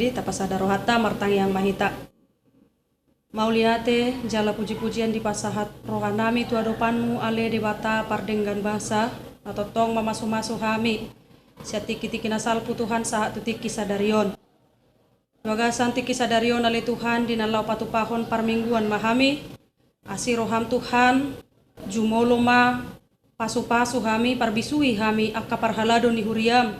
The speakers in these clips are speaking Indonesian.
di tapasada rohata martang yang mahita. Mauliate jala puji-pujian di pasahat rohanami tu adopanmu ale debata pardenggan bahasa atau tong mamasu-masu hami siatiki-tiki nasalpu Tuhan saat tutiki sadarion. Wagasan tiki sadarion ale Tuhan dinalau patupahon parmingguan mahami asiroham Tuhan jumoloma pasu-pasu hami parbisui hami akka parhalado ni huriam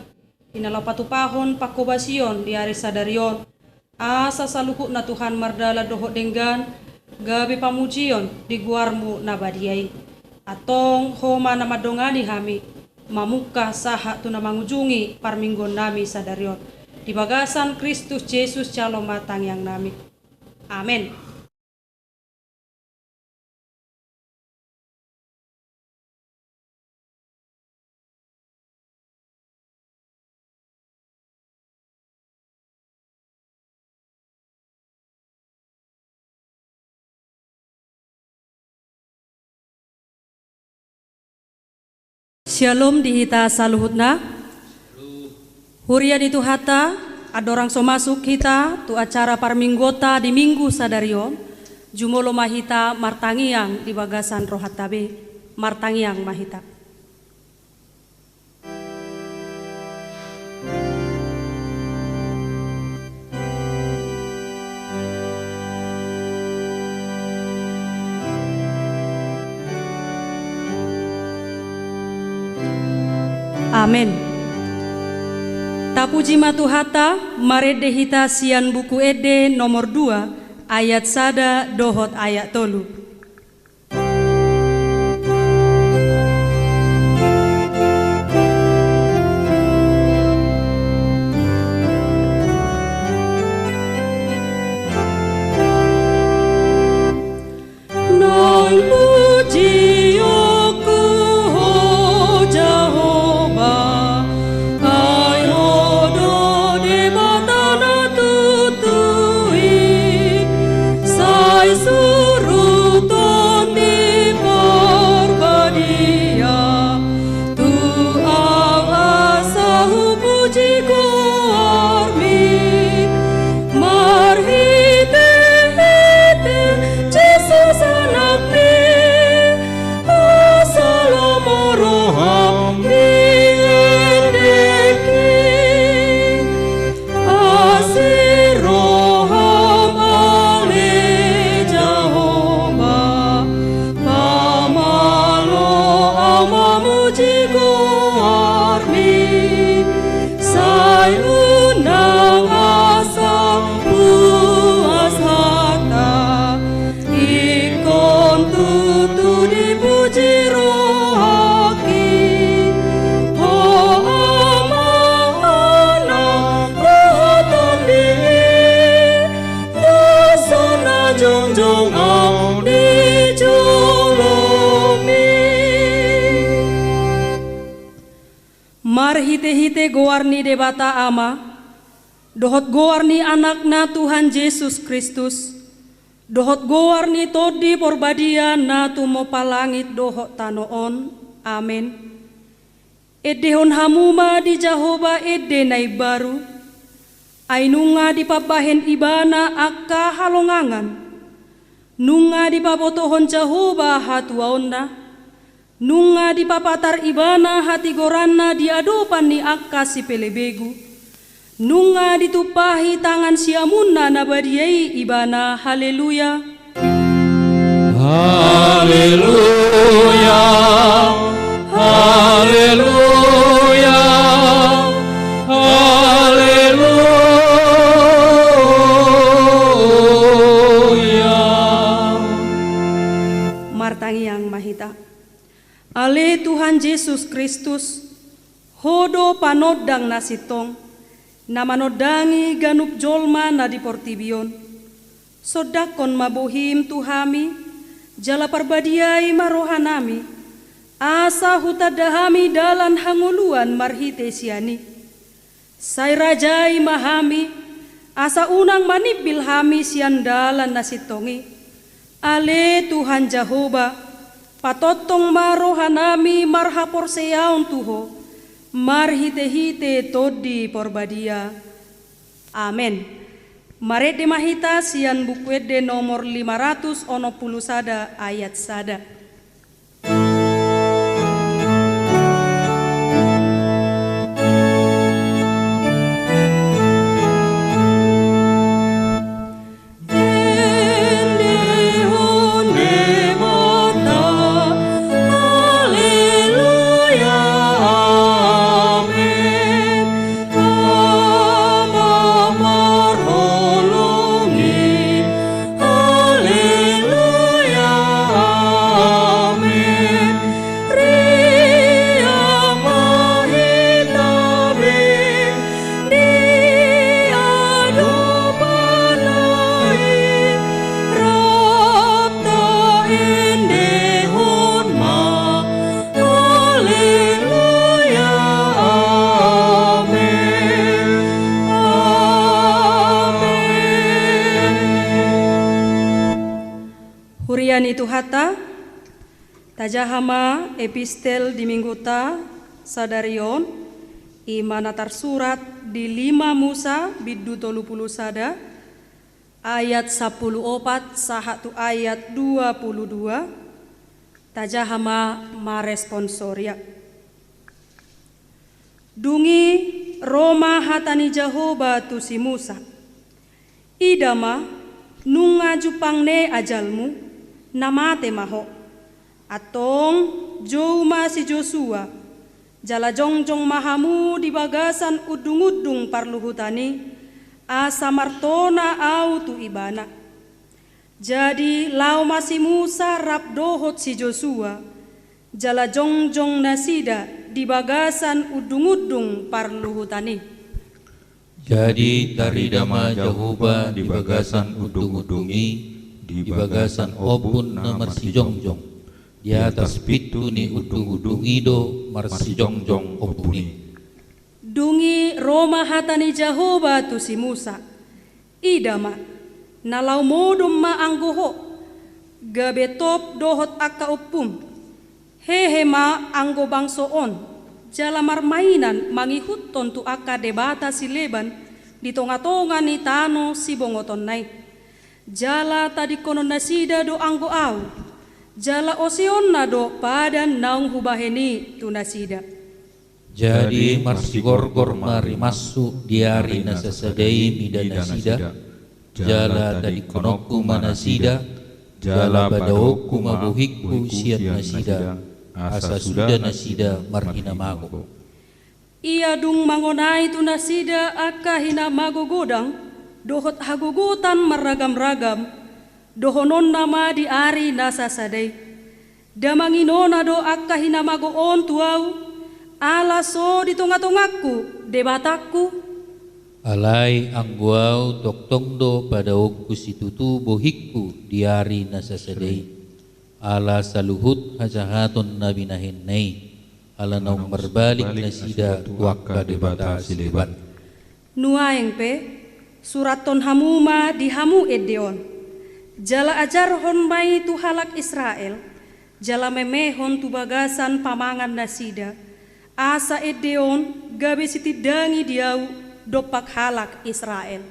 dinalau patupahon pakobasion di hari sadarion asa saluku na Tuhan mardala doho denggan gabi pamujion di guarmu nabadiai atong homa na madongani hami mamuka saha tu na mangujungi parminggon nami sadarion di bagasan Kristus Yesus calo matang yang nami. Amin. Shalom dihita saluhutna. Hurian itu hata adorang so masuk kita tu acara parminggota di minggu sadarion jumolo mahita martangiang di bagasan rohatabe martangiang mahita. Amin. Tapuji matuhata marede hita sian buku ede nomor 2 ayat sada dohot ayat tolu. Hite-hite goarni debata ama, dohot goarni anakna Tuhan Yesus Kristus, dohot goarni todi porbadia na tumo palangit dohot tanoon, amin. Edehon hamuma di Jahoba ede nai baru, ainunga di pabahen ibana akka halongangan, nunga di pabotohon Jahoba hatuaonna, nunga di papatar ibana hati goranna diadopan ni akka si pelebegu. Nunga ditupahi tangan siamunna nabadiai ibana. Haleluya. Haleluya. Haleluya. Haleluya. Martangi yang mahita. Ale Tuhan Yesus Kristus, hodo panodang nasitong, namanodangi ganup jolma na di portibion, sodakon mabohim tuhami, jala parbadiai marohanami, asa hutadahami dalan hanguluan marhite siani, say rajai mahami, asa unang manibil hami sian dalan nasitongi, ale Tuhan Jahoba, patotong marohanami marhapor seyaon tuho, marhite-hite todi porbadia. Amen. Mare de mahita sian bukuede nomor 500 ono puluh sada ayat sada. Hurian itu hata tajahama epistel di mingguta sadarion imana tersurat di 5 Musa biddu 30 sada ayat 14 sahatu ayat 22 tajahama maresponsoria dungi Roma hatani Jehoba tu si Musa idama nunga jupangne ajalmu namate maho atong joma si Joshua jala jongjong mahamu di bagasan udung-udung parluhutani asa martona au tu ibana jadi lau masih Musa rap dohot si Joshua jala jongjong nasida di bagasan udung-udung parluhutani Jadi taridama Jehoba di bagasan udung-udungi di bagasan obun na marsijongjong di atas pitu ni udung-udung ido marsijongjong obuni dungi Roma hatani Jehoba tu si Musa idama nalau modum ma anggoho gabetop dohot akka uppum hehe ma anggo bangsoon jala marmainan mangihutton tu akka debata si leban di tonga-tonga ni tano si bongoton nai jala tadi konon nasida do anggo au jala osion na do padan naung hubaheni tu nasida Jadi marsigorgor mari masuk diari nasasadai mida nasida jala tadi konokku manasida jala badaoku mabuhikku siat nasida asa sudah nasida marhina mago ia dung mangonai tu nasida akka hina mago godang dohot hagugutan maragam-ragam dohonon nama di ari nasa sadai damanginona do akka hina mago on tuau ala so di tonga-tongaku debataku alai angguau toktong do pada oku situtu bohikku diari nasasadai ala saluhut hajahaton nabi nahinnai ala naung berbalik nasida tuakka debata sileban nuaeng pe suraton hamuma di hamu edeon jala ajar hon mai tu halak Israel jala memehon tu bagasan pamangan nasida asa edeon gabe sitidangi diau dopak halak Israel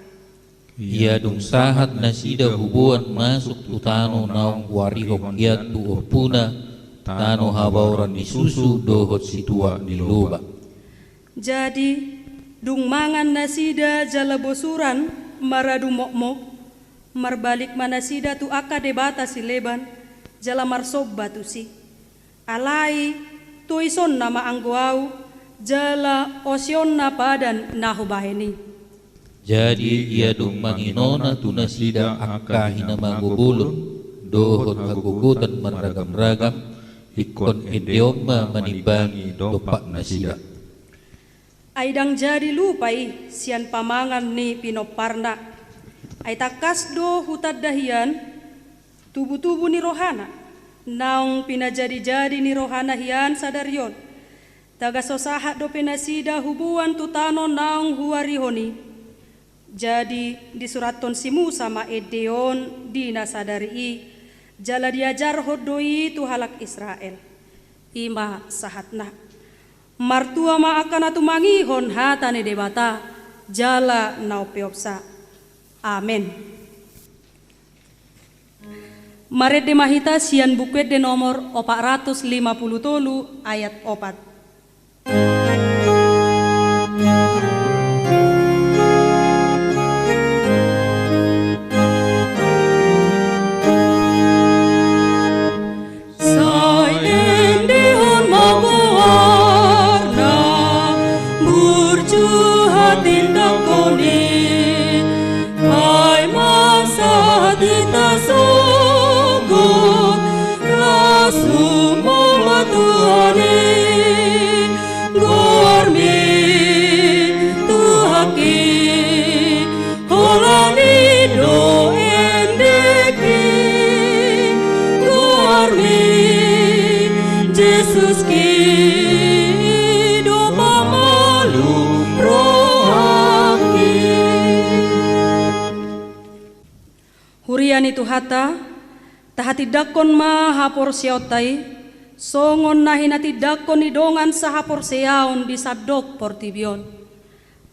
ia dung sahat nasida hubuan masuk tu tano naung warihok giat tu opuna tano habauran di susu dohot situa di loba jadi dung mangan nasida jala bosuran maradu mokmok marbalik manasida tu akka debata si leban jala marsobba tu si alai tu ison nama angguau jala osion na padan nahubaheni jadi ia dung manginona tu nasida akka hina magubulun dohot hagugutan maragam-ragam ikon idioma manimbangi dopak nasida Aidang jadi lupai sian pamangan ni pinoparna ay takas do hutad dahian tubu-tubu ni rohana naung pinajadi-jadi ni rohana hian sadarion taga sosahat do pinasida hubuan tutano naung huarihoni jadi di suraton si Musa ma edeon dina sadari jala diajar hodoi tu halak Israel ima sahatna martua ma akan atu mangihon hatane debata jala nau peopsa. Amin. Maret de mahita sian bukuet de nomor 450 ayat 4. Huriani tuhata, tahati dakon ma hapor siautai, songon nahinati dakon idongan sa hapor seaon di sadok portibion,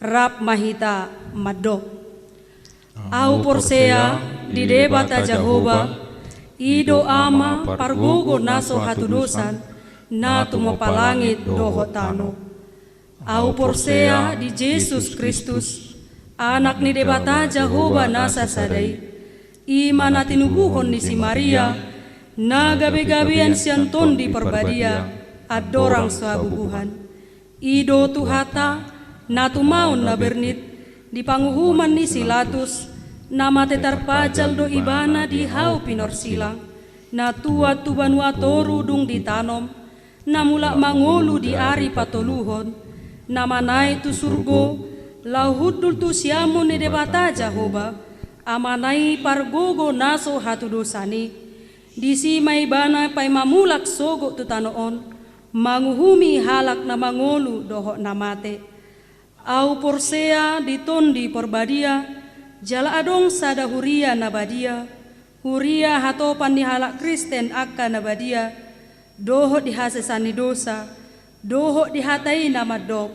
rap mahita madok. Au porsea di debata Jehovah, ido ama pargugo naso hatudusan, na tumopalangit doho tano. Au porsea di Yesus Kristus, anak ni debata Jehovah nasa sadai, iman na tinubuhon ni si Maria, na gabi-gabian siyanton di perbadia, adorang sabubuhan. Ido tuhata, na tumaon na bernit, di panguhuman ni Silatus, na matetarpajal do ibana di hau pinorsilang, na tua tubanua toru dung ditanom, na mula mangolu di ari patoluhon, na manay tu surgo, lauhudul tu siamun ni debata Jehovah, amanai pargogo naso hatu dosani, disi may bana pay mamulak sogo tutanoon, manguhumi halak na mangolu doho namate. Au porsea ditondi porbadia, jala adong sada huria nabadia, huria hatopan ni halak Kristen akka nabadia, doho dihasesani dosa, doho dihatai namadok,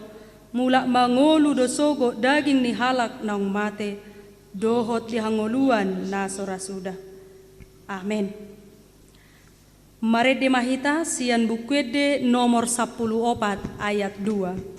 mulak mangolu dosogo daging ni halak nang mate, dohot dihangoluan na sorasuda. Amin. Maret de mahita sian bukuede nomor 14 ayat 2.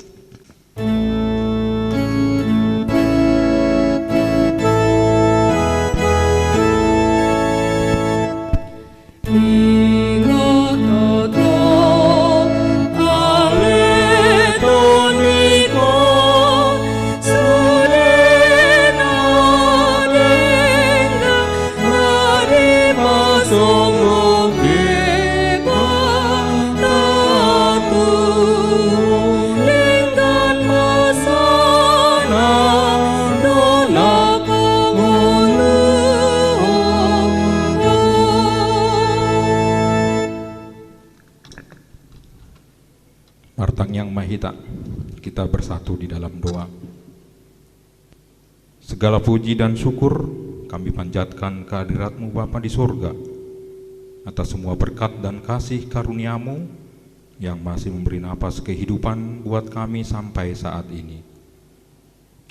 Martang yang mahita, kita bersatu di dalam doa. Segala puji dan syukur kami panjatkan kehadirat-Mu Bapa di surga, atas semua berkat dan kasih karunia-Mu yang masih memberi napas kehidupan buat kami sampai saat ini.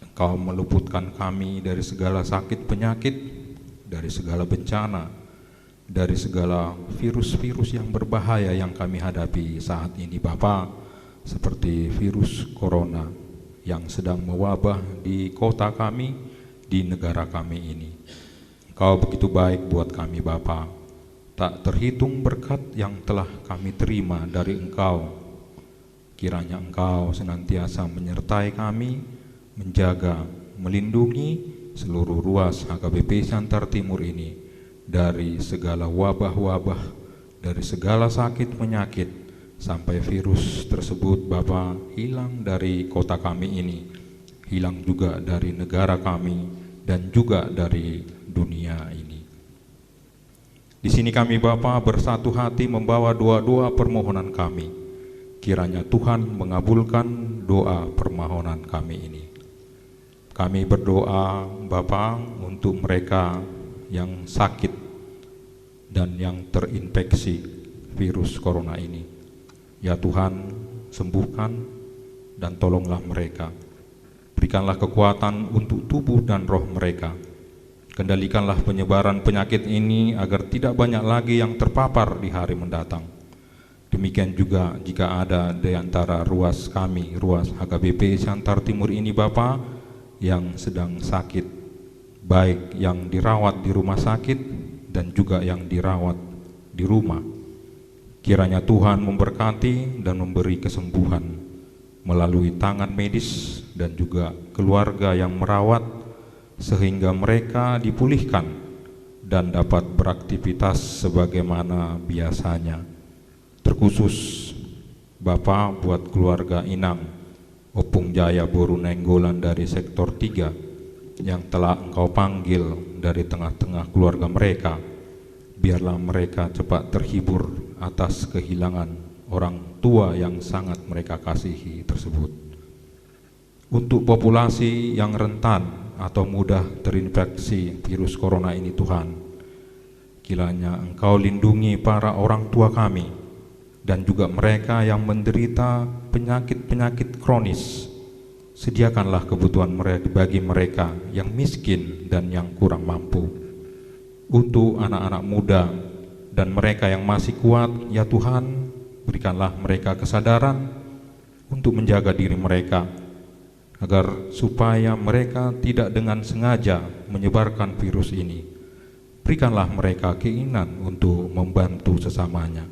Engkau meluputkan kami dari segala sakit penyakit, dari segala bencana, dari segala virus-virus yang berbahaya yang kami hadapi saat ini Bapa, seperti virus corona yang sedang mewabah di kota kami, di negara kami ini. Engkau begitu baik buat kami Bapa, tak terhitung berkat yang telah kami terima dari Engkau. Kiranya Engkau senantiasa menyertai kami, menjaga, melindungi seluruh ruas HKBP Siantar Timur ini dari segala wabah-wabah, dari segala sakit penyakit, sampai virus tersebut Bapa hilang dari kota kami ini, hilang juga dari negara kami, dan juga dari dunia ini. Di sini kami Bapa bersatu hati membawa doa-doa permohonan kami. Kiranya Tuhan mengabulkan doa permohonan kami ini. Kami berdoa Bapa untuk mereka yang sakit dan yang terinfeksi virus corona ini. Ya Tuhan, sembuhkan dan tolonglah mereka. Berikan berikanlah kekuatan untuk tubuh dan roh mereka. Kendalikanlah penyebaran penyakit ini agar tidak banyak lagi yang terpapar di hari mendatang. Demikian juga jika ada di antara ruas kami, ruas HKBP Siantar Timur ini Bapa, yang sedang sakit, baik yang dirawat di rumah sakit dan juga yang dirawat di rumah. Kiranya Tuhan memberkati dan memberi kesembuhan melalui tangan medis dan juga keluarga yang merawat, sehingga mereka dipulihkan dan dapat beraktivitas sebagaimana biasanya. Terkhusus Bapa buat keluarga Inang Opung Jaya Boru Nenggolan dari sektor 3 yang telah Engkau panggil dari tengah-tengah keluarga mereka. Biarlah mereka cepat terhibur atas kehilangan orang tua yang sangat mereka kasihi tersebut. Untuk populasi yang rentan atau mudah terinfeksi virus corona ini Tuhan, kiranya Engkau lindungi para orang tua kami dan juga mereka yang menderita penyakit-penyakit kronis. Sediakanlah kebutuhan mereka bagi mereka yang miskin dan yang kurang mampu. Untuk anak-anak muda dan mereka yang masih kuat, ya Tuhan, berikanlah mereka kesadaran untuk menjaga diri mereka, agar supaya mereka tidak dengan sengaja menyebarkan virus ini. Berikanlah mereka keinginan untuk membantu sesamanya.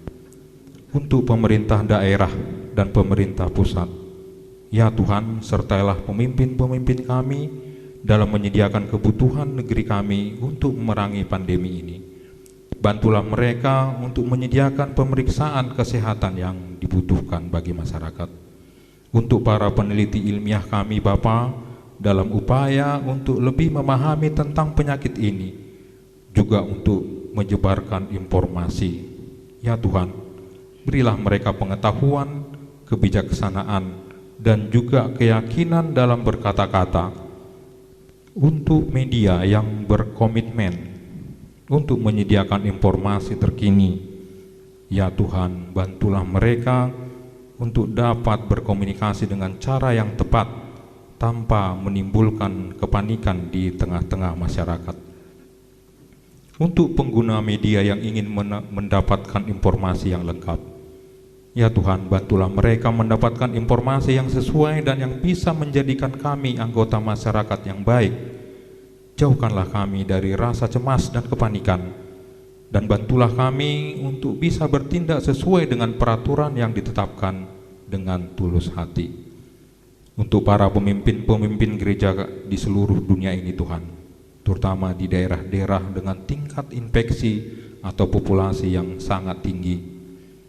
Untuk pemerintah daerah dan pemerintah pusat, ya Tuhan, sertailah pemimpin-pemimpin kami dalam menyediakan kebutuhan negeri kami untuk memerangi pandemi ini. Bantulah mereka untuk menyediakan pemeriksaan kesehatan yang dibutuhkan bagi masyarakat. Untuk para peneliti ilmiah kami Bapa, dalam upaya untuk lebih memahami tentang penyakit ini, juga untuk menyebarkan informasi. Ya Tuhan, berilah mereka pengetahuan, kebijaksanaan, dan juga keyakinan dalam berkata-kata. Untuk media yang berkomitmen untuk menyediakan informasi terkini, ya Tuhan, bantulah mereka untuk dapat berkomunikasi dengan cara yang tepat tanpa menimbulkan kepanikan di tengah-tengah masyarakat. Untuk pengguna media yang ingin mendapatkan informasi yang lengkap, ya Tuhan, bantulah mereka mendapatkan informasi yang sesuai dan yang bisa menjadikan kami anggota masyarakat yang baik. Jauhkanlah kami dari rasa cemas dan kepanikan, dan bantulah kami untuk bisa bertindak sesuai dengan peraturan yang ditetapkan dengan tulus hati. Untuk para pemimpin-pemimpin gereja di seluruh dunia ini Tuhan, terutama di daerah-daerah dengan tingkat infeksi atau populasi yang sangat tinggi,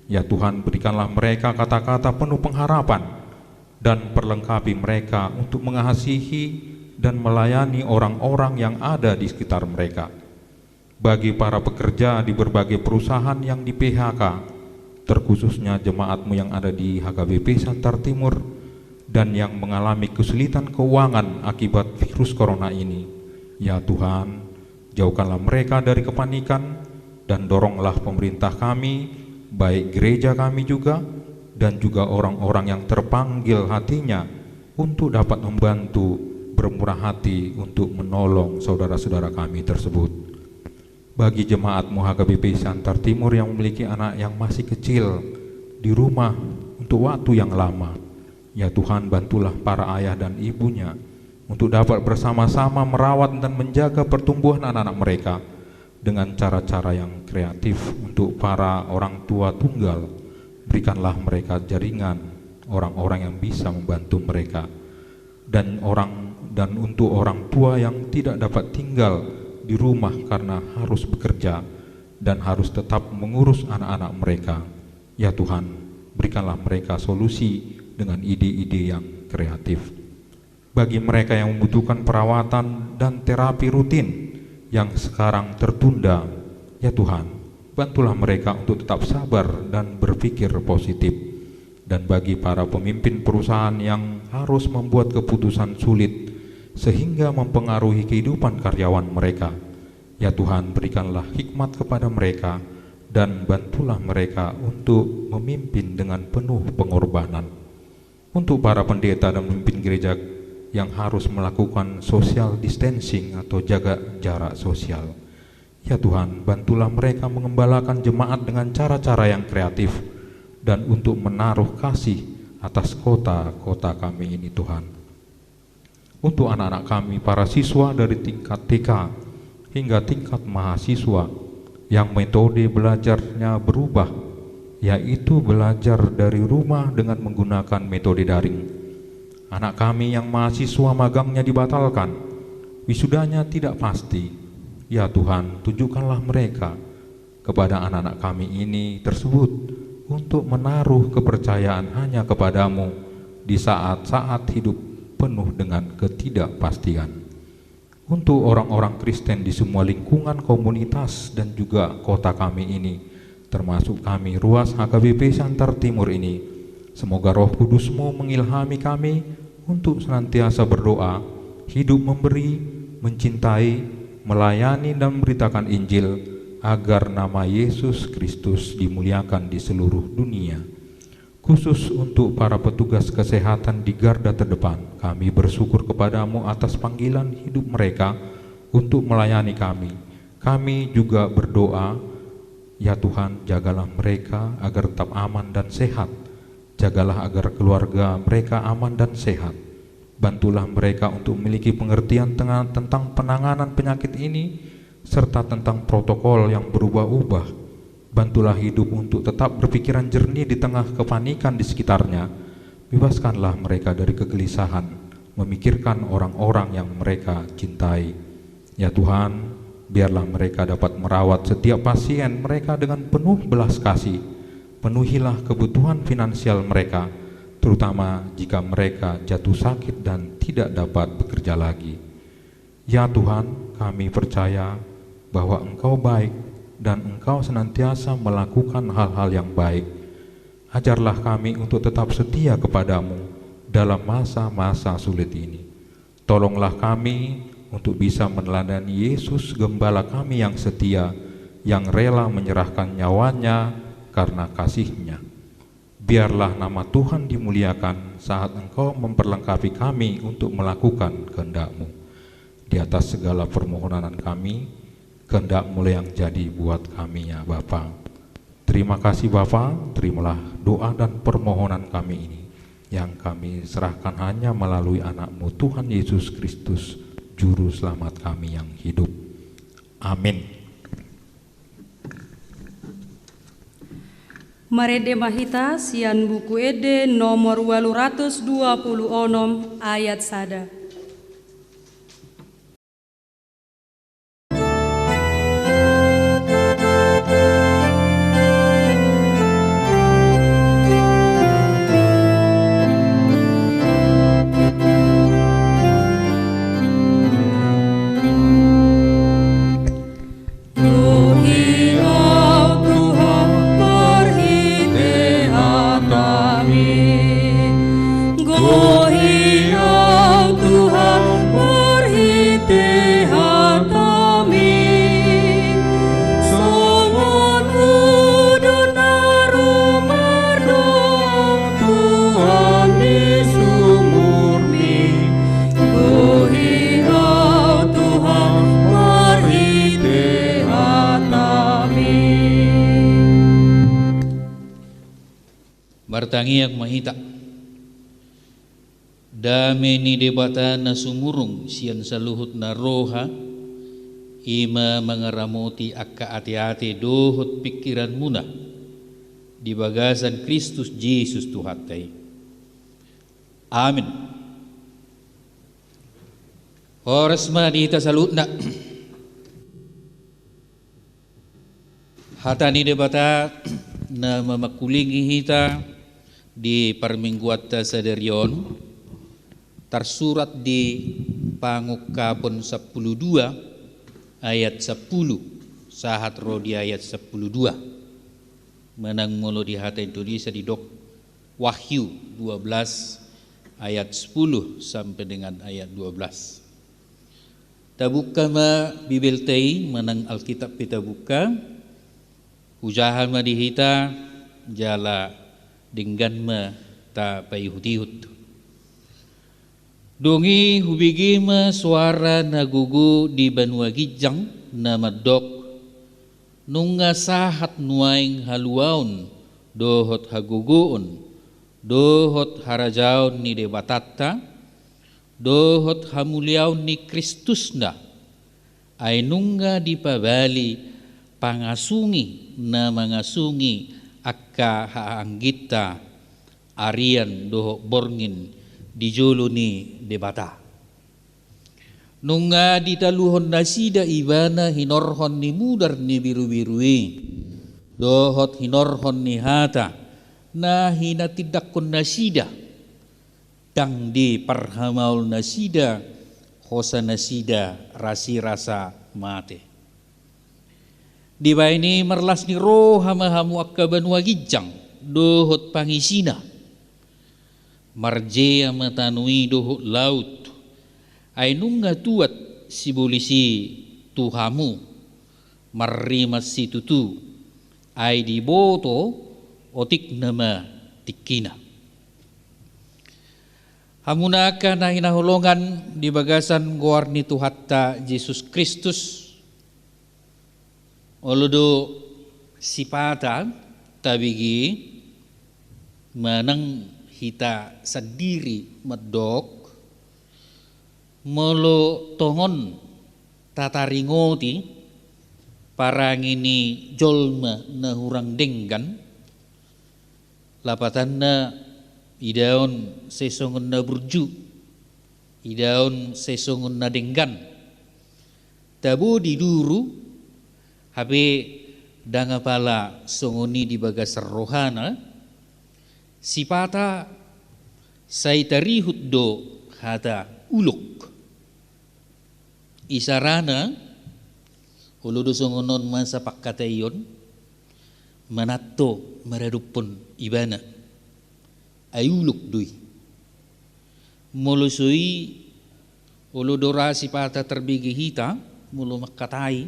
ya Tuhan, berikanlah mereka kata-kata penuh pengharapan dan perlengkapi mereka untuk mengasihi dan melayani orang-orang yang ada di sekitar mereka. Bagi para pekerja di berbagai perusahaan yang di PHK, terkhususnya jemaatmu yang ada di HKBP Siantar Timur dan yang mengalami kesulitan keuangan akibat virus corona ini, ya Tuhan, jauhkanlah mereka dari kepanikan dan doronglah pemerintah kami, baik gereja kami juga, dan juga orang-orang yang terpanggil hatinya untuk dapat membantu, bermurah hati untuk menolong saudara-saudara kami tersebut. Bagi jemaatmu HKBP Siantar Timur yang memiliki anak yang masih kecil di rumah untuk waktu yang lama, ya Tuhan, bantulah para ayah dan ibunya untuk dapat bersama-sama merawat dan menjaga pertumbuhan anak-anak mereka dengan cara-cara yang kreatif. Untuk para orang tua tunggal, berikanlah mereka jaringan orang-orang yang bisa membantu mereka, dan untuk orang tua yang tidak dapat tinggal di rumah karena harus bekerja dan harus tetap mengurus anak-anak mereka, ya Tuhan, berikanlah mereka solusi dengan ide-ide yang kreatif. Bagi mereka yang membutuhkan perawatan dan terapi rutin yang sekarang tertunda, ya Tuhan, bantulah mereka untuk tetap sabar dan berpikir positif. Dan bagi para pemimpin perusahaan yang harus membuat keputusan sulit sehingga mempengaruhi kehidupan karyawan mereka, ya Tuhan, berikanlah hikmat kepada mereka dan bantulah mereka untuk memimpin dengan penuh pengorbanan. Untuk para pendeta dan pemimpin gereja yang harus melakukan social distancing atau jaga jarak sosial. Ya Tuhan, bantulah mereka mengembalakan jemaat dengan cara-cara yang kreatif dan untuk menaruh kasih atas kota-kota kami ini Tuhan. Untuk anak-anak kami, para siswa dari tingkat TK hingga tingkat mahasiswa yang metode belajarnya berubah, yaitu belajar dari rumah dengan menggunakan metode daring. Anak kami yang mahasiswa magangnya dibatalkan, wisudanya tidak pasti. Ya Tuhan, tunjukkanlah mereka kepada anak-anak kami ini tersebut untuk menaruh kepercayaan hanya kepadamu di saat-saat hidup penuh dengan ketidakpastian. Untuk orang-orang Kristen di semua lingkungan komunitas dan juga kota kami ini, termasuk kami Ruas HKBP Santar Timur ini, semoga Roh Kudus-Mu mengilhami kami untuk senantiasa berdoa, hidup memberi, mencintai, melayani dan memberitakan Injil agar nama Yesus Kristus dimuliakan di seluruh dunia. Khusus untuk para petugas kesehatan di garda terdepan, kami bersyukur kepadamu atas panggilan hidup mereka untuk melayani kami. Kami juga berdoa, ya Tuhan, jagalah mereka agar tetap aman dan sehat. Jagalah agar keluarga mereka aman dan sehat. Bantulah mereka untuk memiliki pengertian tentang penanganan penyakit ini, serta tentang protokol yang berubah-ubah. Bantulah hidup untuk tetap berpikiran jernih di tengah kepanikan di sekitarnya. Bebaskanlah mereka dari kegelisahan, memikirkan orang-orang yang mereka cintai. Ya Tuhan, biarlah mereka dapat merawat setiap pasien mereka dengan penuh belas kasih. Penuhilah kebutuhan finansial mereka, terutama jika mereka jatuh sakit dan tidak dapat bekerja lagi. Ya Tuhan, kami percaya bahwa Engkau baik dan Engkau senantiasa melakukan hal-hal yang baik. Ajarlah kami untuk tetap setia kepadamu dalam masa-masa sulit ini. Tolonglah kami untuk bisa meneladani Yesus Gembala kami yang setia, yang rela menyerahkan nyawanya karena kasih-Nya. Biarlah nama Tuhan dimuliakan saat Engkau memperlengkapi kami untuk melakukan kehendak-Mu. Di atas segala permohonan kami, kehendak-Mu yang jadi buat kami ya Bapa. Terima kasih Bapa, terimalah doa dan permohonan kami ini yang kami serahkan hanya melalui anak-Mu Tuhan Yesus Kristus, Juru Selamat kami yang hidup. Amin. Marede Mahita sian buku Ede nomor 826 ayat sada. Bartangiak mahita dame ni debata na sumurung sian saluhut na roha ima mangaramuti akka ati-ati dohot pikiran muna di bagasan Kristus Yesus Tuhatai. Amin. Oras manita salut na hatani debata na mamakulingi hita di parmingguat sadarion tersurat di Pangukapon 12 ayat 10 sahat rodi ayat 12 menang mulu di hati Indonesia di dok Wahyu 12 ayat 10 sampai dengan ayat 12. Tabuka ma Bibel tei menang Alkitab kita buka ujahan ma dihita jala dengan ma ta payuhut. Dongi hubigima suara nagugu di Banua Gijang na madok nunga sahat nuaing haluaun dohot haguguun dohot harajaun ni debatata dohot hamuliaun ni Kristusna ay nunga dipabali pangasungi na mangasungi akka haanggita arian dohot borngin di jolo ni debata. Nunga ditaluhon nasida ibana hinorhon ni mudar ni biru-birui. Dohot hinorhon ni hata na hinatidakon nasida. Dang di parhamaul nasida hosa nasida rasi rasa mate. Di baini merlas ni roh hamahamu akka Banua Gijang dohot pangisina. Marjea matanui dohut laut ay nunga tuat si bolisi tuhamu marimas si tutu ay diboto otik nama tikina hamunaka na hinahulungan di bagasan guar ni Tuhatta Yesus Kristus oludo sipata tabigi manang hita sendiri medok molo tongon tataringoti parangini jolma na hurang denggan lapatanna idaon sesongon na burju idaon sesongon na denggan tabo diduru habe dangapala songoni di bagasar rohana sipata saitarihut do hata uluk isarana uludo songonon masa pakkatayon manato maradupon ibana ay uluk dui molusui uludora sipata terbigi hita mulu makatai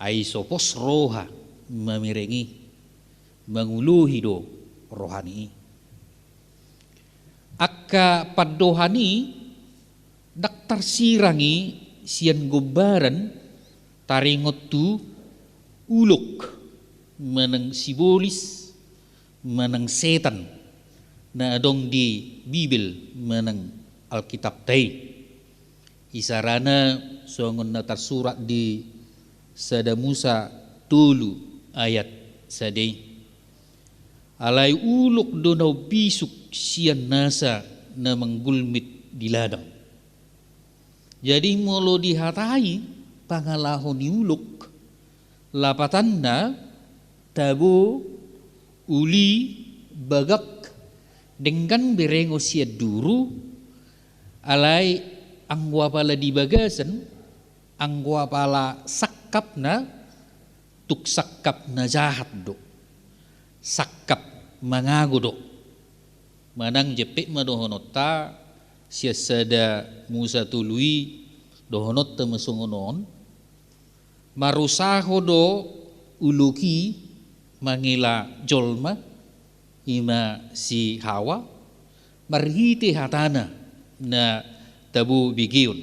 ay sopos roha mamirengi manguluhi do rohani akka paddohani daktar sirangi sian gobaran taringot tu uluk manang sibolis manang setan na adong di Bibil manang Alkitab tay isarana songon na tersurat di Sada Musa tulu ayat sadai alay ulok do na bisuk siyan nasa na manggulmit di ladang. Jadi molo dihatai pangalahon ni ulok lapatan na tabo uli bagak dengan berengo siya duru alay angwa pala di bagasan angwa pala sakap na tuk sakap na jahat do sakap mangagodo manang jepek madohonota siya sada Musa tului dohonot temasungonon marusaho do uluki mangila jolma ima si Hawa marhite hatana na tabu bigiun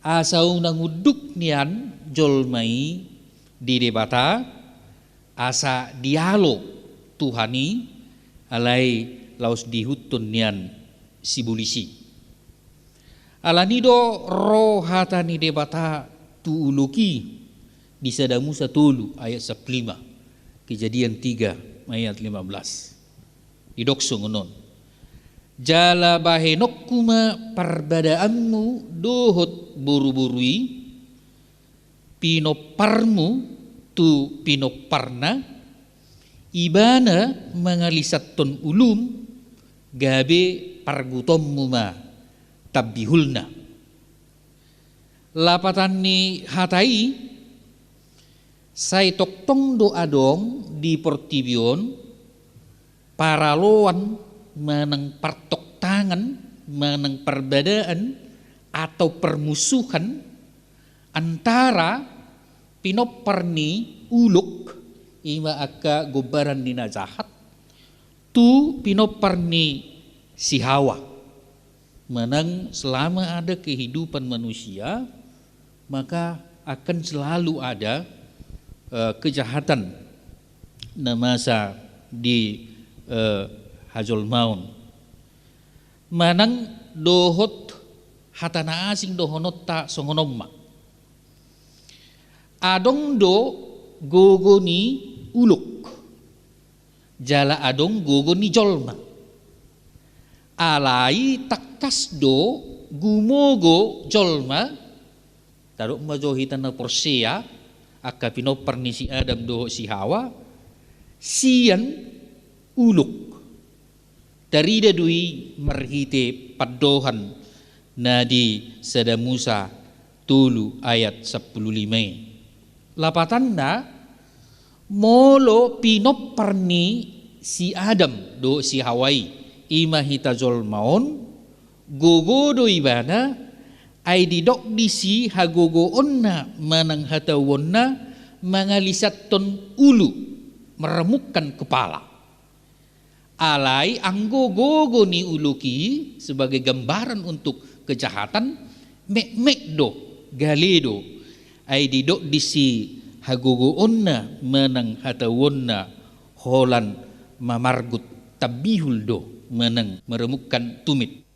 asau nanguduk nian jolmai di debata asa dialog Tuhani alai laus dihutun nian sibulisi alanido rohatani debata tu uluki di Sada Musa tulu ayat 15 Kejadian 3 ayat 15 didokso ngonon jala bahenokkuma perbadaanmu dohot buru-burui pinoparmu tu pinoparna ibana mangalisaton ulum gabe pargutommu ma tabbihulna lapatan ni hatai say toktong do adong di portibion paraloan manang partok tangan manang perbedaan atau permusuhan antara pinoparni uluk ima akka gobaran ni najahat tu pinoparni si Hawa Menang selama ada kehidupan manusia, maka akan selalu ada kejahatan na masa di hajol maun. Manang dohot hatana asing dohonot ta songonomma. Adong do gogo ni uluk, jala adong gogo ni jolma. Alai takas do gumogo jolma, taruk majohitan na porsia, akka pinopar ni si Adam do si Hawa, siyan uluk. Darida dui marhite padohan na di sada Musa tulu ayat 15. Lapatan na molo pinopar ni si Adam do si Hawai ima hitajol maon gogo do ibana ay didok disi hagogo onna manang hatawon na mangalisat ton ulu meremukkan kepala. Alai ang gogo ni uluki sebagai gambaran untuk kejahatan mek do galedo ay didok disi hagogo onna manang hatawon na holan mamargut tabihul do menang meremukkan tumit.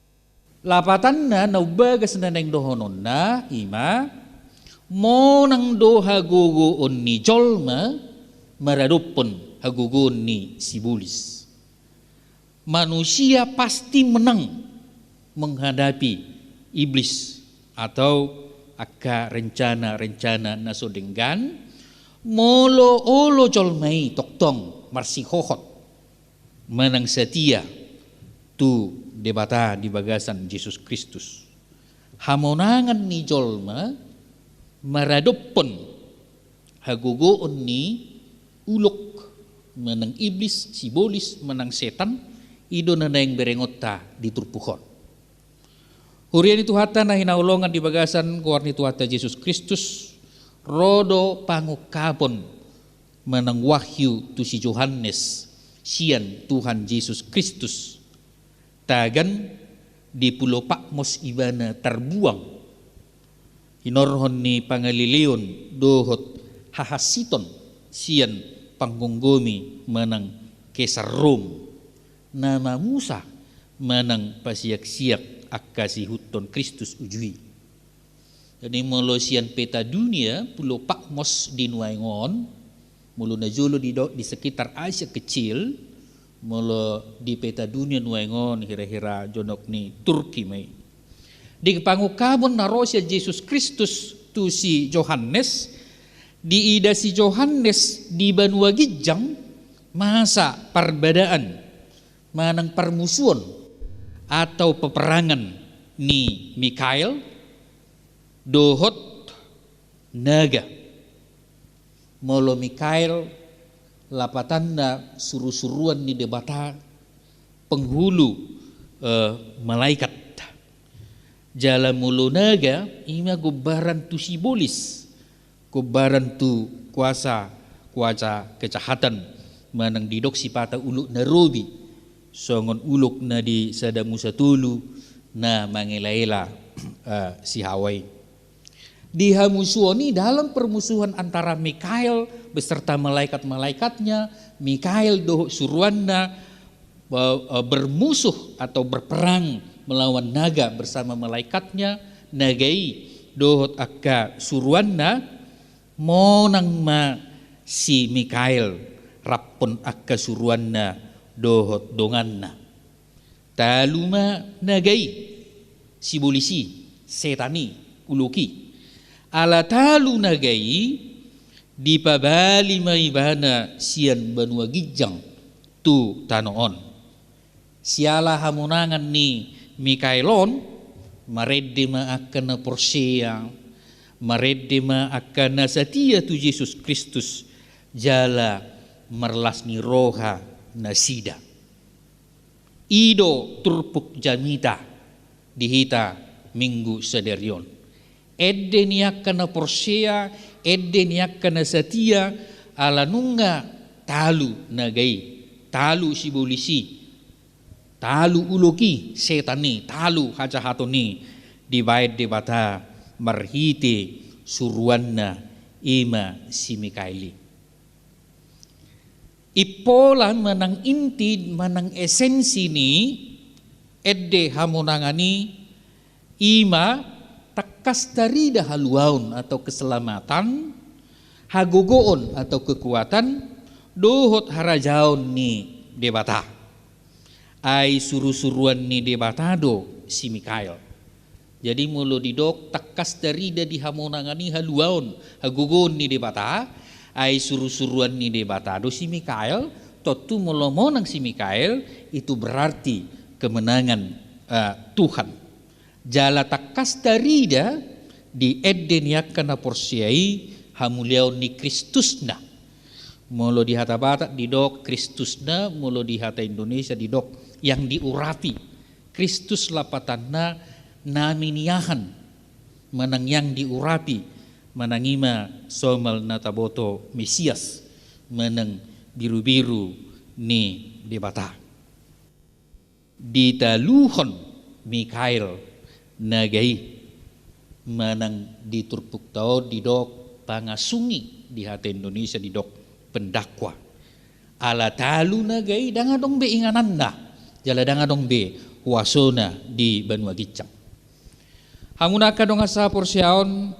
Lapatan na naubagas na neng dohonon na ima monang do hagogoon ni jolma maradopon hagogoon ni sibulis. Manusia pasti menang menghadapi iblis atau akka rencana-rencana nasodenggan molo olo jolmai toktong marsihohot menang setia tu debata di bagasan Yesus Kristus. Hamonangan ni jolma maradopon hagogoon ni uluk menang iblis sibolis menang setan ido na yang berengotta di turpuhon. Hurian itu hata na hinaulongan di bagasan kuarni tu hata Yesus Kristus rodo pangukapon menang wahyu tu si Yohanes sian Tuhan Yesus Kristus tagan di Pulau Patmos ibana terbuang hinorhon ni pangalileon dohot hahasiton sian panggunggomi menang Kesar Rom nama Musa menang pasiak-siak akasi huton Kristus ujui. Jadi molo sian peta dunia Pulau Patmos di Nuaingon mulu najolo di sekitar Asia kecil mula di peta dunia nuengon hira-hira jonok ni Turki mai di pangukabon na Rosia Yesus Kristus tu si Yohanes di ida si Yohanes di Banua Gijang masa perbedaan manang permusuhan atau peperangan ni Mikael dohot naga molo Mikael lapatan na suruh-suruan ni debata penghulu malaikat jala mulu naga ima gobaran tu sibolis gobaran tu kuasa kejahatan manang didok sipata uluk narobi songon uluk na di sada Musa tulu na mangela-ela si Hawai. Di hamusuoni dalam permusuhan antara Mikael beserta malaikat-malaikatnya, Mikael doh suruanna bermusuh atau berperang melawan naga bersama malaikatnya, nagai dohot akka suruanna monang ma si Mikael rappon akka suruanna dohot donganna. Taluma nagai si bolisi setani uluki ala talu nagai di pabali maibana sian Banua Gijang tu tanoon siala hamunangan ni Mikaelon maredde ma akana porsia maredde ma akana satia tu Yesus Kristus jala merlas ni roha nasida ido turpuk jamita dihita minggu saderion edde niakkana porsia edde niakkana satia ala nunga talu nagai talu si bolisi talu uloki setani talu hajahatoni dibaid debata marhite suruanna ima simikaili. Ipola manang inti manang esensi ni edde hamonangani ima takas darida haluaun atau keselamatan, hagogoon atau kekuatan, dohot harajaon ni debata. Ai suru-suruan ni debata do si Mikael. Jadi mulo didok takas darida di hamonangani haluaun, hagogoon ni debata, ai suru-suruan ni debata do si Mikael, totu mulo monang si Mikael itu berarti kemenangan Tuhan. Jala takas darida di edden yakana porsiai hamuliau ni Kristusna. Molo di hata Batak didok Kristusna, molo di hata Indonesia didok yang diurapi. Kristus lapatanna naminiahan manang yang diurapi manangima somal nataboto Mesias manang biru-biru ni debata. Ditaluhon Mikael nagai manang diturpuk tao didok pangasungi di hati Indonesia didok pendakwa ala talu nagai danga dong be ingananda jala danga dong be huasona di Banua Gicang hangunaka dong asa porsiaon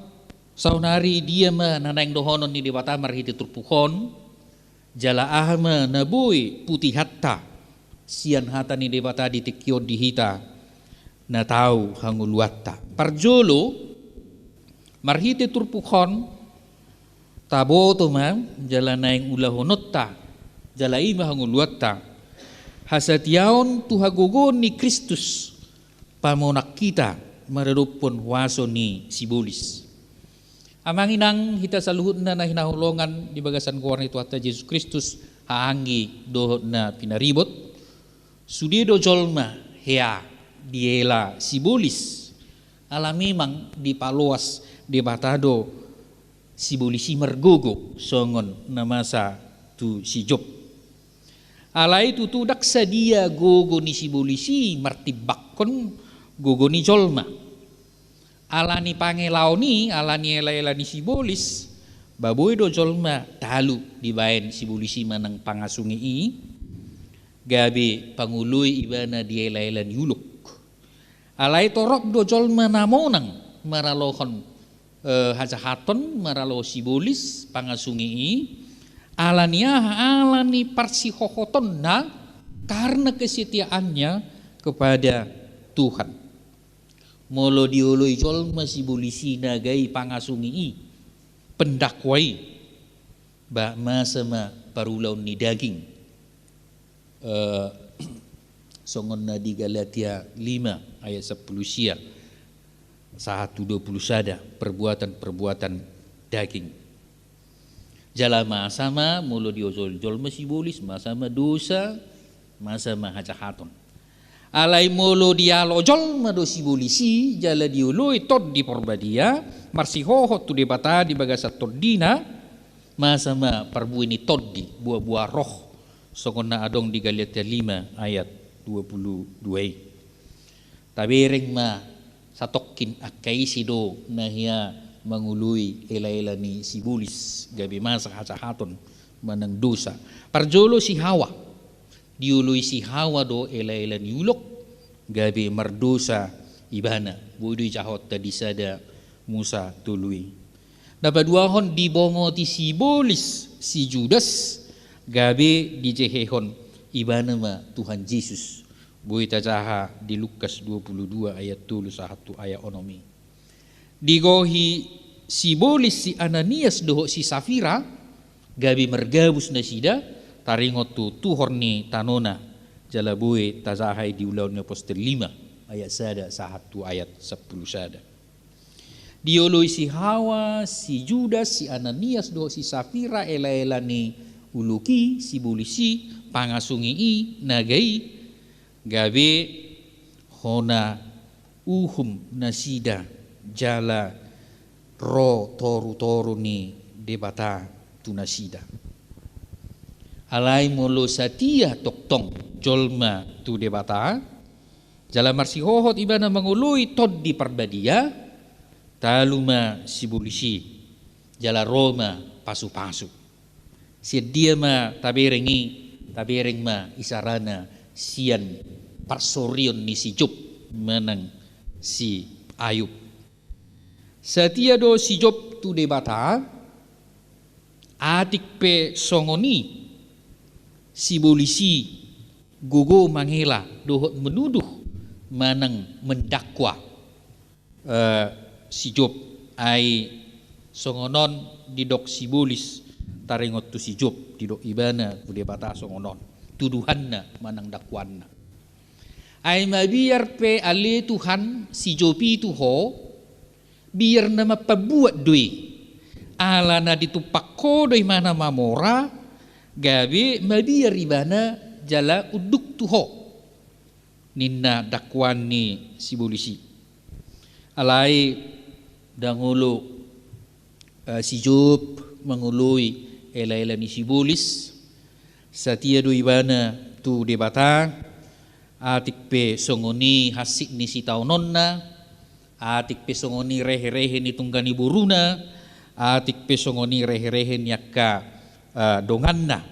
saunari dia mananaing dohonon ni debata marhiti turpuhon jala ahma nabui putih hatta sian hata ni debata di tikio di hita na tahu hanguluatta parjolo marhite turpukhon taboto ma jala naing ulahonotta jala ima hanguluatta hasatiaon tuhagogon ni Kristus pamonak kita maradupon waso ni sibolis amanginang hita saluhut na hinahulongan di bagasan kuar itu hatta Yesus Kristus haanggi dohot na pinaribot sudido jolma hea diela sibolis ala memang di paluas di batado sibolisi mergogo songon namasa tu si Job ala itu tu daksa dia gogo ni sibolisi martibakkon gogo ni jolma ala ni pangelau ni ala ni ela ni sibolis baboy do jolma talu dibaen sibolisi manang pangasungi i gabe pangului ibana diela ni uluk alai torok do jolma namonang maralohon hajahaton maralo sibolis pangasungi alani parsihohoton na karena kesetiaannya kepada Tuhan molo dioloi jolma sibolisi nagai pangasungi pendakwai ba masama parulaun ni daging songon na di Galatia 5 ayat 10 sia 1:20 sada perbuatan-perbuatan daging jala masama mulo diojol masibolis masama dosa masama hajahaton alai mulo dialojol mado sibolisi jala dioloi tod di porbadia marsihohot tu debata di bagasat toddina masama parbuini toddi buah-buah roh songon na adong di Galatia 5 ayat 22 tabereng ma satokin akai sido nahia mangului ela-ela ni sibulis gabi masa haton manang dosa parjolo si Hawa diului si Hawa do ela-ela ni ulok gabi mardosa ibana bodui jahot tadi sada Musa tului dapat duahon dibongo ti sibulis si Judas gabi dijehehon ibana ma Tuhan Yesus boy tajaha di Lukas 22 ayat 31 ayat onomi digohi sibolis si Ananias doho si Safira gabi mergabus na sida taringot tu tuhorni tanona jala boy tajahai di ulaun Apostel 5 ayat sada 1 ayat 10 sada dioloi si Hawa si Judas si Ananias doho si Safira ela-ela ni uluki sibolisi pangasungi nagai gabe hona uhum nasida jala ro toru ni debata tunasida alai molo satia toktong jolma tu debata jala marsi hohot ibana mangului tod di parbadia taluma sibulisi jala Roma pasu-pasu sedia ma tabereng ma isarana sian parsorion ni si Job menang si Ayub setia do si Job tu debata atik pe songoni si polisi gogo mangela dohot menuduh manang mendakwa si Job ai songonon didok si bolis tarengot tu si Job didok ibana bude bata songonon tuduhanna manang dakwanna ai mabiar pe ale Tuhan si Jobi tu ho biar nama pabuat doi alana ditupakko doi mana mamora gabe mabiar ibana jala uduk tuho ninna dakwan ni si polisi alai dangulu si Job mengului ela-ela ni si bolis satia do ibana tu debata atik pe songoni hasik ni si taunonna atik pe songoni rehe-rehe ni tunggani buruna atik pe songoni rehe-rehe ni akka donganna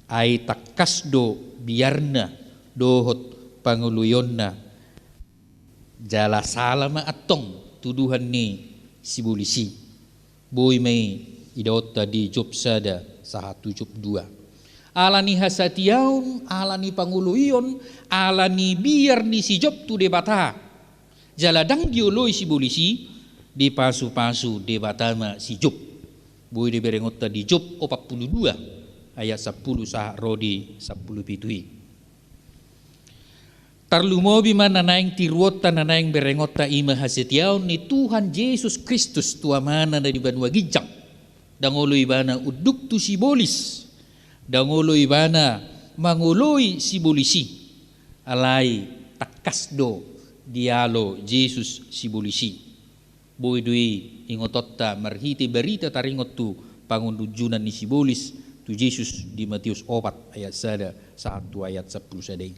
ai takas do biarna dohot panguluyonna jala salama atong tuduhan ni si polisi boy may idot di Job sada 172 alani hasatiaun alani panguluyon alani biar ni si Job tu debata jaladang dioloi si polisi di pasu-pasu debatama si Job boy de berengot di Job 42 ayat 10 sah rodi 10 pitui tarlumobi mananaing tiruota nanaing berengota ima hasetiaun ni Tuhan Yesus Kristus tua mana dari banua gijang dangolo ibana uduk tu si bolis dangolo ibana mangoloi si bolisi alai takasdo dialo Yesus si bolisi boy dui ingototta marhiti berita taringot tu pangundujunan ni si bolis tu Yesus di Matius 4 ayat 1 ayat 10 sadai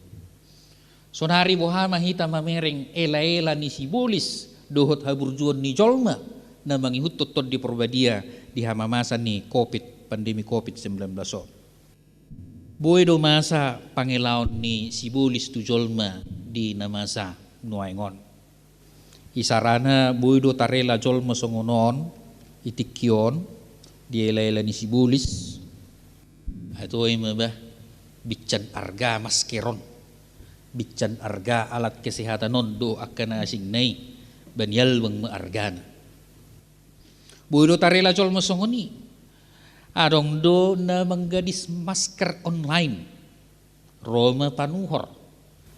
sonari bohama hita mamereng ela-ela ni si bolis dohot haburjuan ni jolma na mangihut totod di perbadia di hamamasan ni pandemi COVID-19 boy do masa pangelaon ni si bolis tu jolma di namasa nuaingon isarana boy do tarela jolma songonon itikyon di ela-ela ni si bolis ato ay mabah bican arga maskeron bican arga alat kesehatan non do akan asing nai banyal wang maargana bodo tarela jol masongoni adong do na manggadis masker online Roma panuhor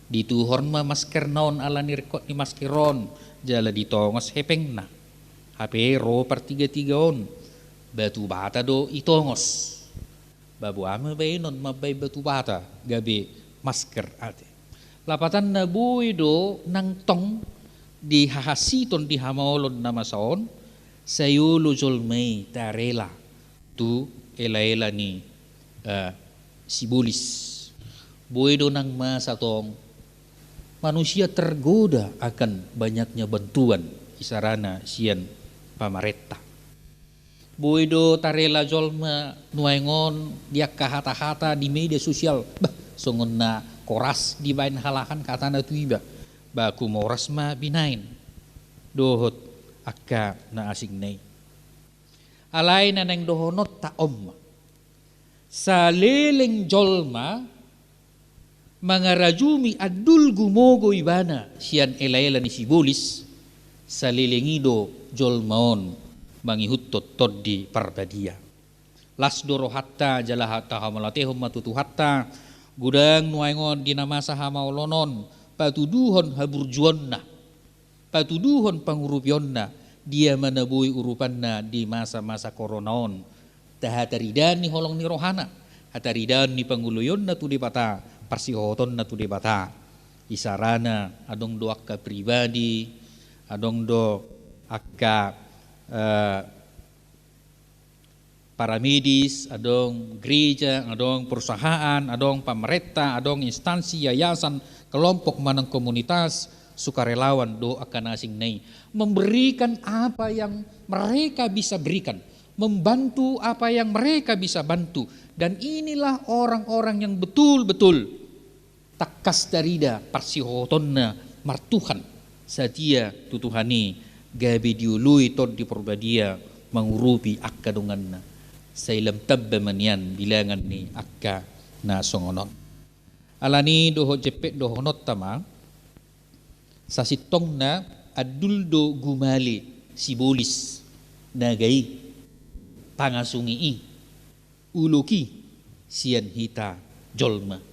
dituhor ma masker naon ala nirkot ni maskeron jala ditongos hepeng na HP ro per 33 on batu bata do itongos babu ama bay non mabay batu bata gabi masker ate lapatan na buhay do nang tong di hahasiton di hamaolon na masaon sayulo jolmay tarela tu ela-ela ni si bolis buhay do nang masatong manusia tergoda akan banyaknya bantuan isarana sian pamaretta buhay do tarela jolma nuaingon dia kahata-hata di media sosial songon na koras di bain halahan kata na tuiba baku moras ma binain dohot akka na asing nay alay na nang dohonot taom sa leleng jolma mga rajumi adul gumogo ibana siyan ela-ela ni si bolis sa lelengido jolmaon mangihut tod di parbadia las doro hatta jala hatta hamalatehom matutu hatta gudang nuaingon di namasa hamaolonon patuduhon haburjuonna patuduhon pangurupyonna dia manabui urupanna di masa-masa koronaon tahataridan ni holong ni rohana hataridan ni panguluyon na tu debata parsihoton na tu debata isarana adong do akka pribadi adong do akka para medis, adong gereja, adong perusahaan, adong pemerintah, adong instansi, yayasan, kelompok manang komunitas, sukarelawan do akan asing nai. Memberikan apa yang mereka bisa berikan, membantu apa yang mereka bisa bantu. Dan inilah orang-orang yang betul-betul takas darida parsihotonna martuhan satia tutuhani gabi diului tod di porbadia mengurupi akka donganna sailam tabba manian bilangan ni akka na songonon alani doho jepet doho not tama sasitong na aduldo gumali sibolis nagai pangasungi uluki sian hita jolma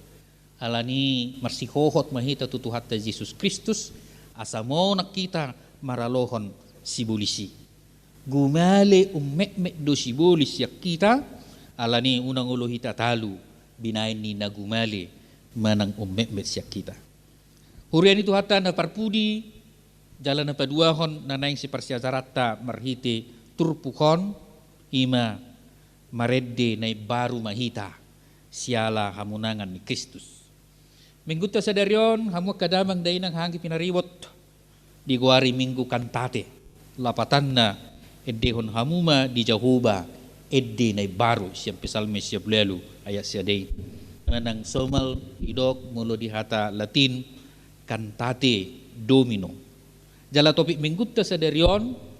alani marsihohot mahita tutuhat ta Yesus Kristus asamo nakita maralohon sibulisi gumale ummek do sibulis yak kita alani unang ulo hita talu binain ni nagumale manang ummek yak kita hurian itu hata na parpudi jalan na paduahon nanaing si parsiazarata marhite turpuhon ima maredde na baru mahita siala hamunangan ni Kristus. Minggu ta sa daryon hamu kadamang day nang hangi pinariwot di guari minggu kantate lapatan na eddehon hamuma di Jehovah edde na baru siyang pisalme siya blelu ayat siya day nang somal idok mulo di hata Latin kantate domino jala topik minggu ta sa daryon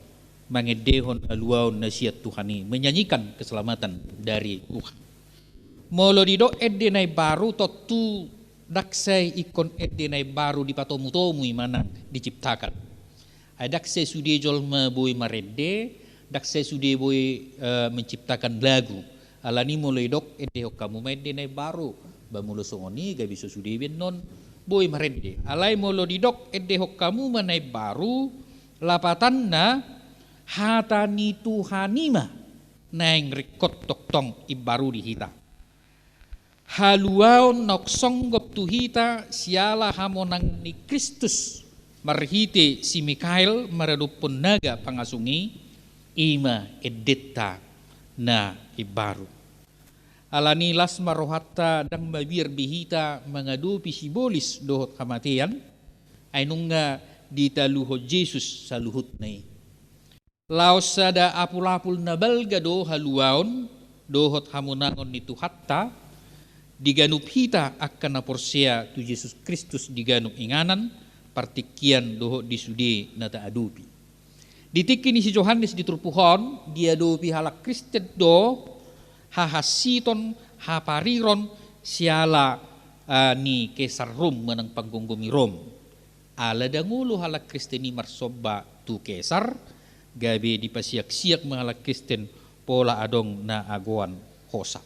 mangedehon aluaw na siya Tuhani menyanyikan keselamatan dari Tuhan. Molo dido eddenay baru totu daksay ikon eddenay baru di patomu-tomu mana diciptakan. Ay daksay sude jolma boy maredde, daksay sude boy menciptakan lagu. Alani molo idok eddeho kamu eddenay baru bamulo songoni gabi so sude non boy maredde. Alay molo didok eddeho kamu manay baru lapatan na hata ni Tuhanima nang rikot toktong ibaru di hita. Haluaon nok songgop tu hita siala hamonang ni Kristus marhite si Mikael maradupun naga pangasungi ima edetta na ibaru. Alani lasma rohata dang mabir bihita mengadupi sibolis dohot kamatian ay nunga ditaluho Jesus sa luhut nai. Laos sada apul-apul na balga do haluaon dohot hamunangon ni Tuhatta diganup hita akan na porsia tu Yesus Kristus diganup inganan partikian dohot disude na taadupi. Ditiki ni si Johannes diturpuhon diadupi halak Kristen do hahasiton hapariron siala ni Kesar Rom manang panggunggumi Rom. Ala dangulo halak Kristen ni marsoba tu Kesar gabi dipasiak-siak mahalak Kristen pola adong na aguan hosa.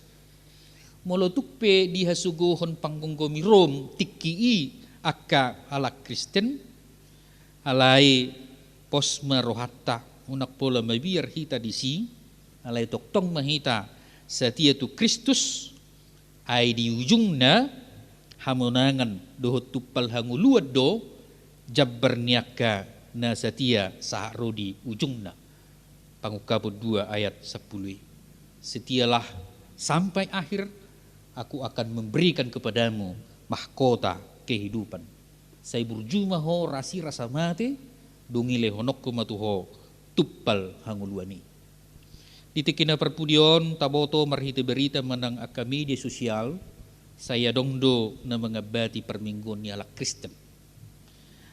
Molo tukpe dihasuguhon panggunggomi Rom tikii akka halak Kristen alai posma rohatta unak pola mabir hita disi alai toktong mahita satia tu Kristus ay di ujungna hamunangan dohot tupal hanguluad do jabbar niaka na setia saharo di ujungna Pangukabut 2 ayat 10. Setialah sampai akhir aku akan memberikan kepadamu mahkota kehidupan. Saya burjuma ho rasi rasa mate dungile honok kumatuho tuppal hanguluani. Ditikina perpudion taboto marhite berita menang aka media sosial saya dongdo na mengabati permingguan ni ala Kristen.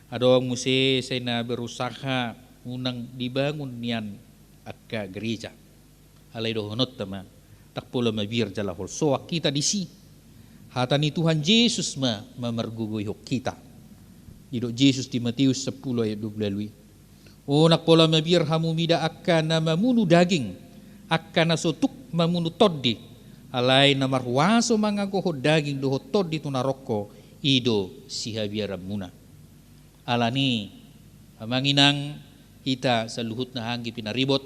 Adong muse saya na berusaha unang dibangun nian akka gereja. Alay dohonot tama tak pula mabir jala holsoa kita disi. Hata ni Tuhan Yesus mamargugoy kita. Didok Yesus di Matius 10 ayat 22. Nak pola mabir hamumida akka na mamunu daging akka na sotuk mamunu toddi. Alay na marwaso mangagoho daging doho toddi tunaroko ido sihabiaram muna. Alani manginang kita sa luhut na hanggi pinaribot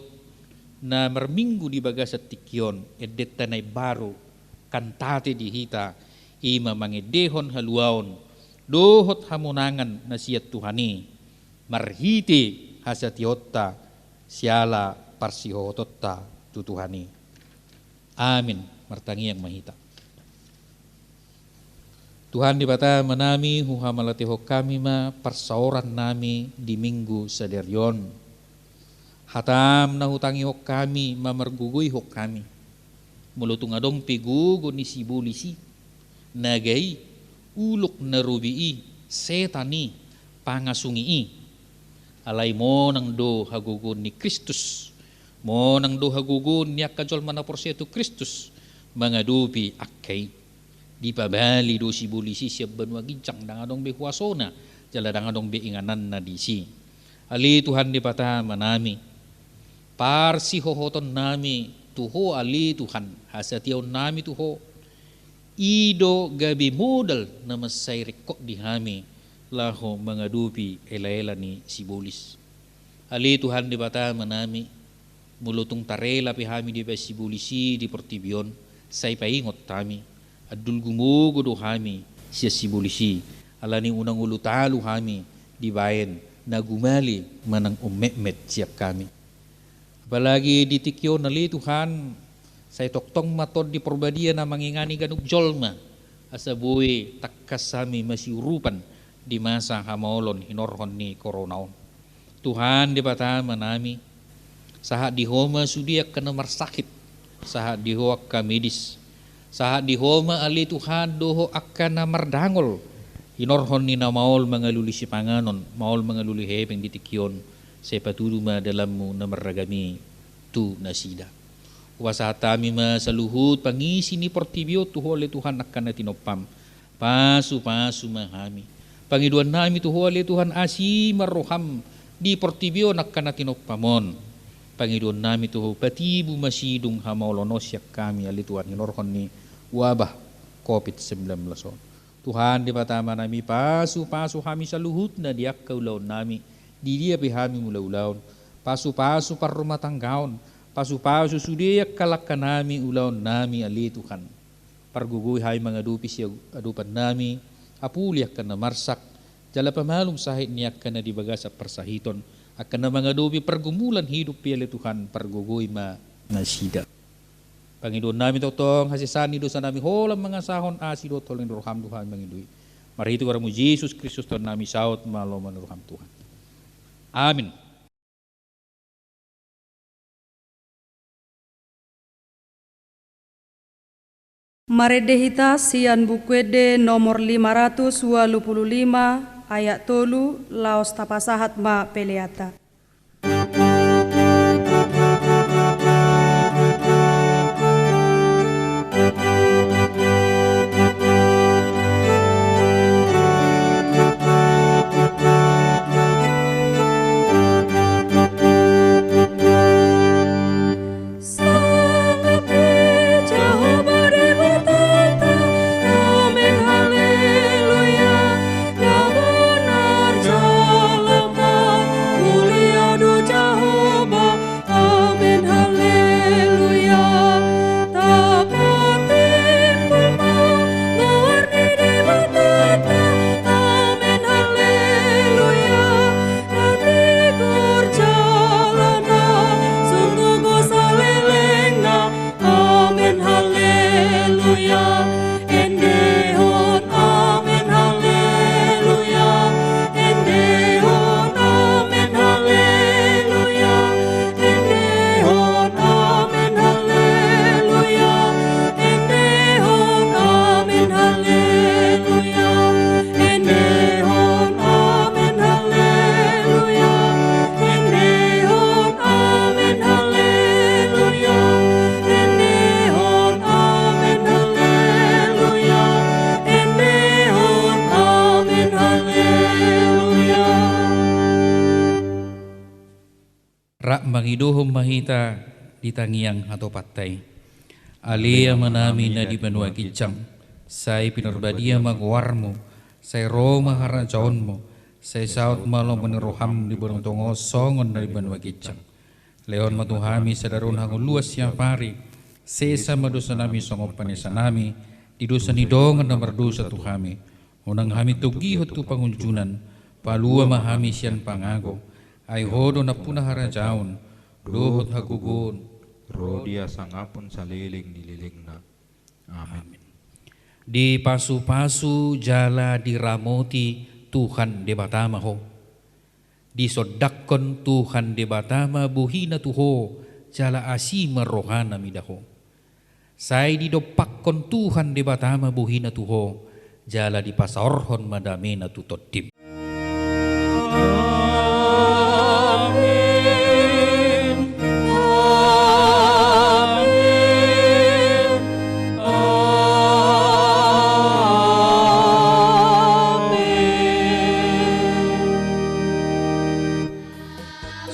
na merminggu di bagasat tikyon edet tanay baru kantate di hita ima mangedehon haluaon dohot hamunangan na siyat Tuhani marhiti hasatiotta siala parsihototta tu Tuhani. Amin. Martangi yang mahita. Tuhan di bata menami huha malatiho kami ma persauran nami di minggu saderion. Hatam na hutangi hok kami ma mergugui hok kami. Mulutung adong pigugo ni sibulisi. Nagai uluk narubii setani pangasungii. Alay mo nang do hagugun ni Kristus. Mo nang do hagugun ni akajol manaporsetu Kristus. Mangadupi akkay. Di pabali do si bulisi siya banwa gincang dangadong be huasona jala dangadong be inganan na disi ali Tuhan di pata manami parsi hohoton nami tuho ali Tuhan hasatiaw nami tuho ido gabi modal na masay rekok di hami laho mangadupi ela-ela ni si bulis ali Tuhan di pata manami mulutong tarela pihami di si bulisi di Portibion say paingot tami adul gumugo do hami siya sibulisi alani unang ulutalo hami di bayan na gumali manang ummet siap kami apalagi ditikyo na li Tuhan say toktong matod di perbadian na mangingani ganug jolma asa buwi takkas sami masiurupan di masa hamaolon hinorhon ni koronaon Tuhan di bata manami sahat di homa sudiak kana marsakit sahat di hoak kamedis saat di homa ali Tuhan doho akan na mardangol inorhon ni na maol mangaluli si panganon maol mangaluli hebeng ditikyon sa patuluma dalammu na maragami tu nasida wasatami ma sa luhut pangisi ni Portibio tuho ali Tuhan akan na tinopam pasu mahami pangiduan nami tuho ali Tuhan asi maroham di Portibio akan na tinopamon Pangiduan nami tuho patibu masidung hamaolonos yak kami ali Tuhan inorhon ni wabah COVID-19. Tuhan di patama nami pasu kami sa luhut na diak kaulaon nami di dia pihami mula-ulaon pasu par rumah tanggaon pasu sudiak kalakkan nami ulaon nami ali Tuhan parguguy hay mga dupis ya adupan nami apuliak ka na marsak jala pamalong sahit niyak ka na dibaga sa persahiton akan na mga dubi pergumulan hidup piyali Tuhan pergugoy nasida. Panginoon namin totong hasisani do sa namin holang mga sahon asido tolong roham Tuhan mangidui. Marito karamu Jesus Kristus Tuhan namin saot maloman roham Tuhan. Amin. Maredehita sian bukwede nomor 525 ayat tolu laos tapasahat ma peleata. Mangiduhom mahita ditangiang atau patay. Alia manami na di banwa kicang. Say pinarbadia magwarmo. Say Roma harajaon mo. Say saot malo maniroham di banong tongo songon na di banwa kicang. Leon matuhami sa daron hangun luas yang pari. Sesa madusa nami songop panesa nami. Didusa ni dongan na mardusa tuhami. Unang hami tugihot tu pangunjunan. Palua mahami siyan pangago. Ay hodo na punah harajaon, dohot hagugun, Rodia sangapun saliling dililingna. Amin. Di pasu-pasu jala diramoti Tuhan debatama ho. Di sodakon Tuhan debatama buhina tuho jala asima rohana midaho. Sai di dopakkon Tuhan debatama buhina tuho jala di pasaorhon madamena tutodim.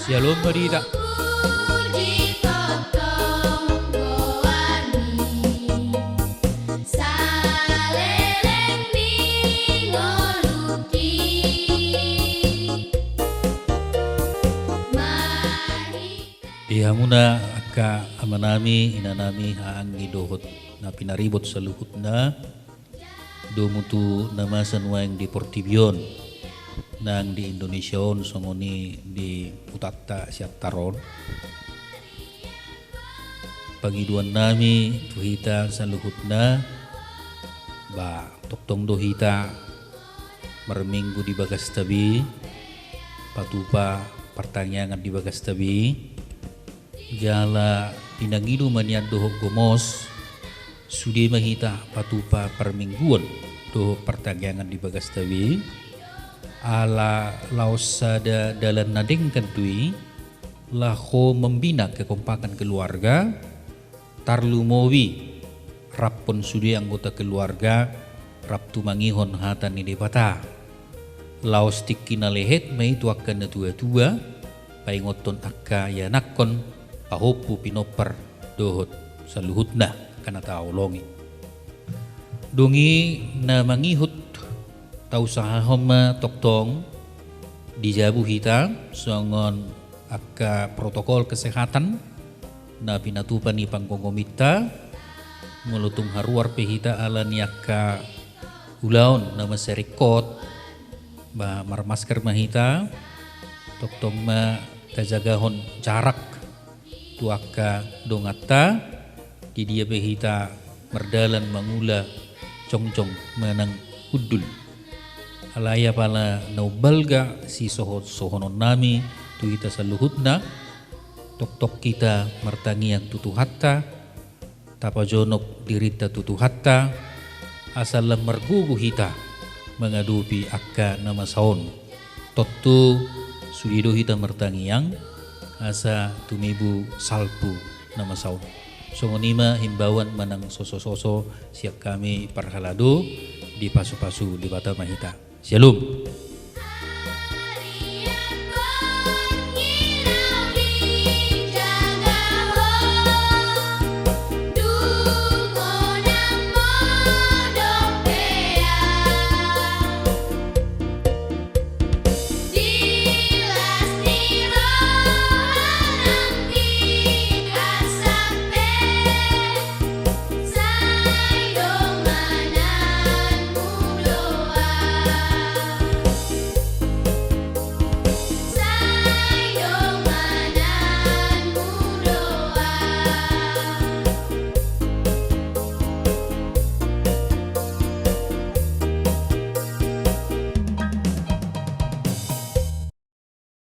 Shalom Marita. Ihamuna aka amanami inanami haangi dohot na pinaribot sa luhut na dumutu namasan waeng di Portibion nang di Indonesia on songoni di Putatta siat taron pangiduan nami tuhita sa luhut na ba toktong dohita marminggu di Bagastabi patupa pertanyaan di Bagastabi jala pinangidu manian dohok gomos sudi mahita patupa permingguan dohok pertanyaan di Bagastabi ala lausada dalam nadeng kentui laho membina kekompakan keluarga tarlumowi rappon sudi anggota keluarga raptu mangihon hatan ni debata laos tikina lehet may tuakan na tua-tua paingoton akka yanakon pahopu pinoper dohot saluhutna kana taolongi dongi na mangihut tau sahahoma toktong dijabu hita songon akka protokol kesehatan na pinatupan ni pangkongomita mulutung haruar pehita ala ni akka ulaon nama serikot ba marmasker mahita toktong ma tajagahon jarak tuaka dongata di dia behita merdalan mangula congcong menang udul alaya pala naubalga si sohonon nami tu kita saluhutna tok kita mertangi yang tutuhatta tapajonop dirita tutuhatta asal mergugu hita mengadupi akka nama saon totu sudido hita mertangi yang asa tumibu salpu nama saun. Songonima himbauan manang soso-soso siap kami parhalado di pasu-pasu di Bata Mahita. Shalom.